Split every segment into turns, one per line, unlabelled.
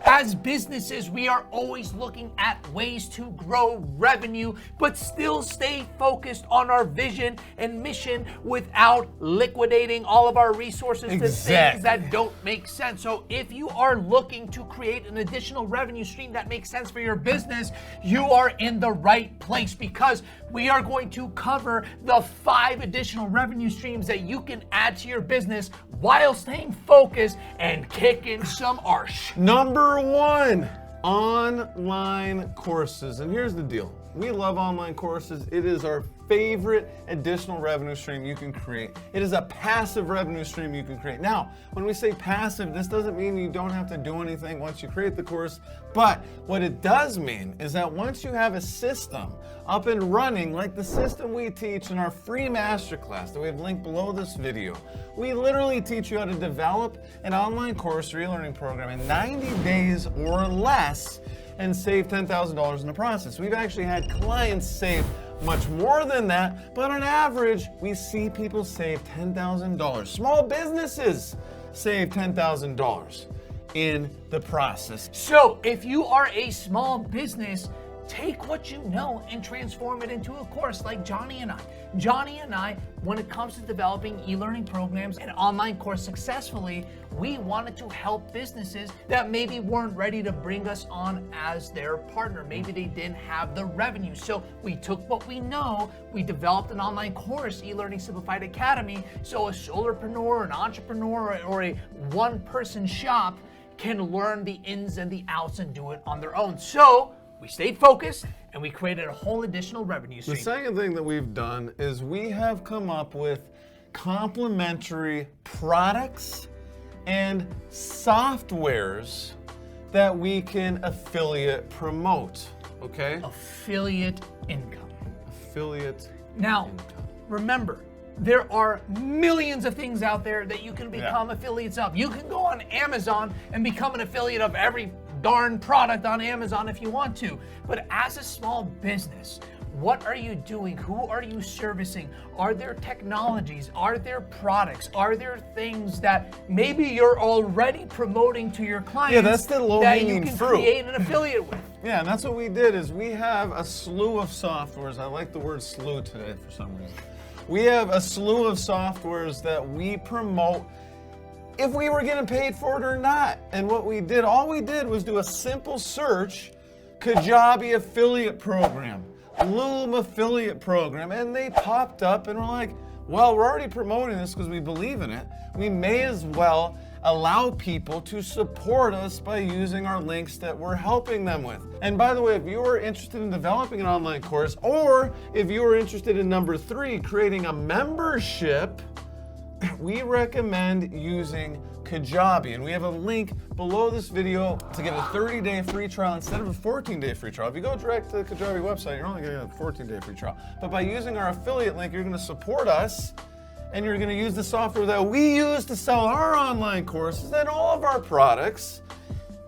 As businesses, we are always looking at ways to grow revenue, but still stay focused on our vision and mission without liquidating all of our resources to things that don't make sense. So if you are looking to create an additional revenue stream that makes sense for your business, you are in the right place, because we are going to cover the 5 additional revenue streams that you can add to your business while staying focused and kicking some arse.
Number 1, online courses. And here's the deal. We love online courses. It is our favorite additional revenue stream you can create. It is a passive revenue stream you can create. Now, when we say passive, this doesn't mean you don't have to do anything once you create the course, but what it does mean is that once you have a system up and running, like the system we teach in our free MasterClass that we have linked below this video, we literally teach you how to develop an online course or e-learning program in 90 days or less and save $10,000 in the process. We've actually had clients save much more than that, but on average, we see people save $10,000. Small businesses save $10,000 in the process.
So if you are a small business, take what you know and transform it into a course like Johnny and I. Johnny and I, when it comes to developing e-learning programs and online course successfully, we wanted to help businesses that maybe weren't ready to bring us on as their partner. Maybe they didn't have the revenue. So we took what we know, we developed an online course, eLearning Simplified Academy, so a solopreneur, an entrepreneur, or a one-person shop can learn the ins and the outs and do it on their own. So we stayed focused and we created a whole additional revenue stream.
The second thing that we've done is we have come up with complementary products and softwares that we can affiliate promote, okay?
Affiliate income.
Affiliate
Now, remember, there are millions of things out there that you can become affiliates of. You can go on Amazon and become an affiliate of every darn product on Amazon if you want to. But as a small business, what are you doing? Who are you servicing? Are there technologies? Are there products? Are there things that maybe you're already promoting to your clients?
Yeah, that's the low-hanging
that you can
fruit.
create an affiliate with?
Yeah, and that's what we did is we have a slew of softwares. I like the word slew today for some reason. We have a slew of softwares that we promote if we were getting paid for it or not. And what we did, all we did was do a simple search, Kajabi affiliate program, Loom affiliate program, and they popped up and we're like, well, we're already promoting this because we believe in it. We may as well allow people to support us by using our links that we're helping them with. And by the way, if you are interested in developing an online course, or if you are interested in number 3, creating a membership, we recommend using Kajabi. And we have a link below this video to get a 30-day free trial instead of a 14-day free trial. If you go direct to the Kajabi website, you're only going to get a 14-day free trial. But by using our affiliate link, you're going to support us and you're going to use the software that we use to sell our online courses and all of our products,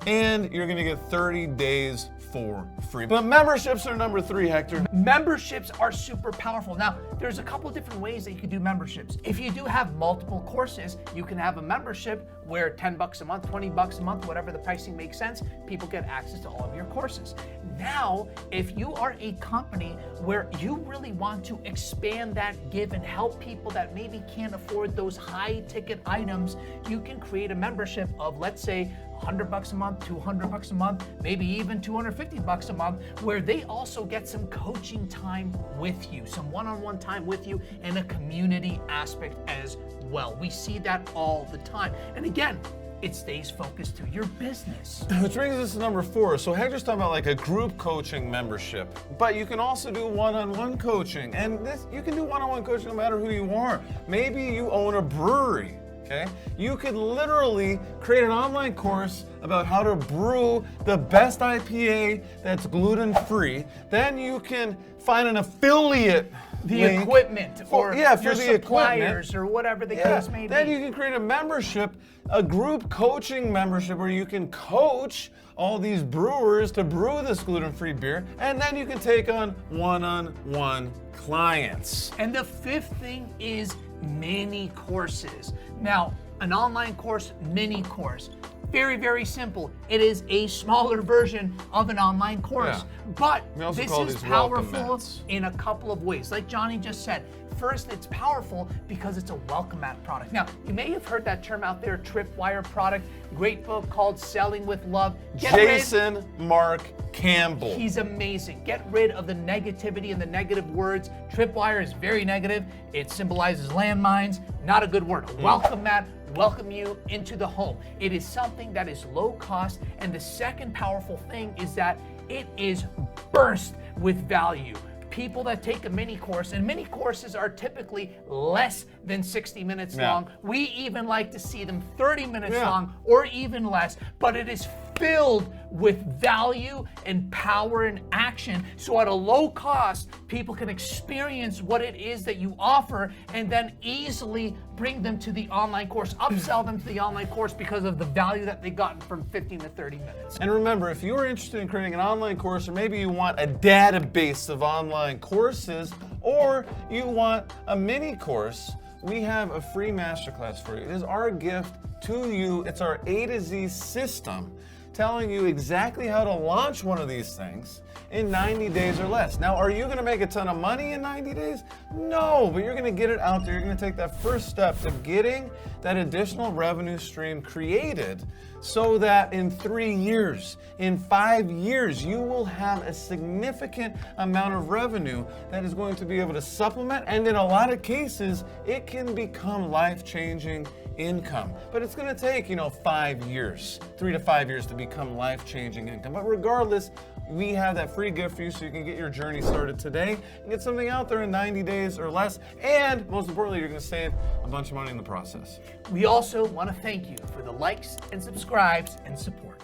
and you're going to get 30 days for free. But memberships are number 3, Hector.
Memberships are super powerful. Now, there's a couple different ways that you can do memberships. If you do have multiple courses, you can have a membership where $10 a month, $20 a month, whatever the pricing makes sense, people get access to all of your courses. Now, if you are a company where you really want to expand that give and help people that maybe can't afford those high ticket items, you can create a membership of, let's say, $100 a month, $200 a month, maybe even $250 a month, where they also get some coaching time with you, some one-on-one time with you, and a community aspect as well. We see that all the time. And again, it stays focused to your business.
Which brings us to number 4. So Hector's talking about like a group coaching membership, but you can also do one-on-one coaching. And this, you can do one-on-one coaching no matter who you are. Maybe you own a brewery. Okay? You could literally create an online course about how to brew the best IPA that's gluten-free. Then you can find an affiliate link
Equipment or
for
your
the
suppliers
equipment.
or whatever the case may be.
Then you can create a membership, a group coaching membership where you can coach all these brewers to brew this gluten-free beer, and then you can take on one-on-one clients.
And the 5th thing is mini courses. Now, an online course, mini course. Very, very simple. It is a smaller version of an online course.
Yeah.
But
We also
this
call
is
these welcome
powerful
mats.
in a couple of ways. Like Johnny just said, first, it's powerful because it's a welcome mat product. Now, you may have heard that term out there, tripwire product. Great book called Selling with Love.
Jason Mark Campbell.
He's amazing. Get rid of the negativity and the negative words. Tripwire is very negative. It symbolizes landmines. Not a good word. Welcome mat. Welcome you into the home. It is something that is low cost. And the second powerful thing is that it is burst with value. People that take a mini course, and mini courses are typically less than 60 minutes long. We even like to see them 30 minutes long or even less, but it is filled with value and power and action. So at a low cost, people can experience what it is that you offer and then easily bring them to the online course, upsell them to the online course because of the value that they've gotten from 15 to 30 minutes.
And remember, if you are interested in creating an online course, or maybe you want a database of online courses, or you want a mini course, we have a free masterclass for you. It is our gift to you. It's our A to Z system telling you exactly how to launch one of these things in 90 days or less. Now, are you going to make a ton of money in 90 days? No, but you're going to get it out there. You're going to take that first step to getting that additional revenue stream created so that in 3 years, in 5 years, you will have a significant amount of revenue that is going to be able to supplement, and in a lot of cases, it can become life-changing income. But it's going to take, 5 years, 3 to 5 years to become life-changing income. But regardless, we have that free gift for you so you can get your journey started today and get something out there in 90 days or less. And most importantly, you're going to save a bunch of money in the process.
We also want to thank you for the likes and subscribes and support.